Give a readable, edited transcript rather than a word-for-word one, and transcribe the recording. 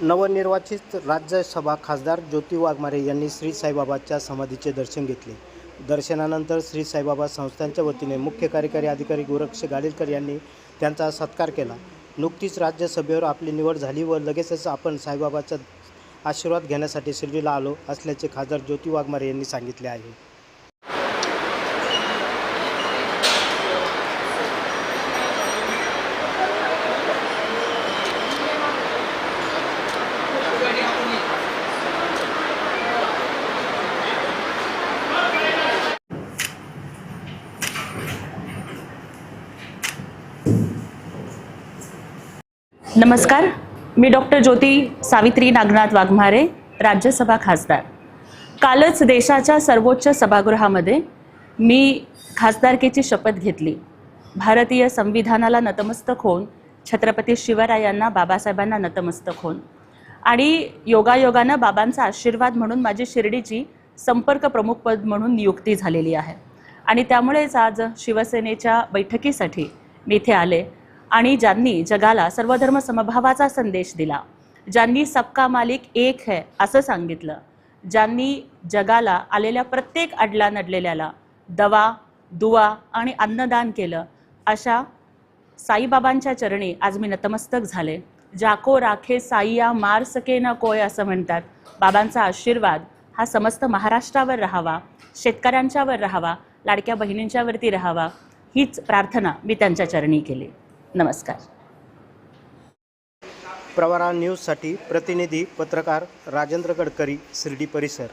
नवनिर्वाचित राज्यसभा खासदार ज्योती वाघमारे यांनी श्री साईबाबाच्या समाधीचे दर्शन घेतले। दर्शनानंतर श्री साईबाबा संस्थांच्या वतीने मुख्य कार्यकारी अधिकारी गोरक्ष गाडीलकर यांनी त्यांचा सत्कार केला। नुकतीच राज्यसभेवर आपली निवड झाली व लगेचच आपण साईबाबाचा आशीर्वाद घेण्यासाठी शिर्डीला आलो असल्याचे खासदार ज्योती वाघमारे यांनी सांगितले आहे। नमस्कार, मी डॉक्टर ज्योती सावित्री नागनाथ वाघमारे, राज्यसभा खासदार। कालच देशाच्या सर्वोच्च सभागृहामध्ये मी खासदारकीची शपथ घेतली। भारतीय संविधानाला नतमस्तक होऊन, छत्रपती शिवरायांना, बाबासाहेबांना नतमस्तक होऊन आणि योगायोगानं बाबांचा आशीर्वाद म्हणून माझी शिर्डीची संपर्क प्रमुखपद म्हणून नियुक्ती झालेली आहे आणि त्यामुळेच आज शिवसेनेच्या बैठकीसाठी मी इथे आले आणि ज्यांनी जगाला सर्वधर्म समभावाचा संदेश दिला, ज्यांनी सबका मालिक एक है असं सांगितलं, ज्यांनी जगाला आलेल्या प्रत्येक अडला नडलेल्याला दवा, दुवा आणि अन्नदान केलं, अशा साईबाबांच्या चरणी आज मी नतमस्तक झाले। जाको राखे साईया मार सके ना कोय असं म्हणतात। बाबांचा आशीर्वाद हा समस्त महाराष्ट्रावर राहावा, शेतकऱ्यांच्यावर राहावा, लाडक्या बहिणींच्यावरती राहावा, हीच प्रार्थना मी त्यांच्या चरणी केली। नमस्कार। प्रवरा न्यूजसाठी प्रतिनिधी पत्रकार राजेंद्र गडकरी, शिर्डी परिसर।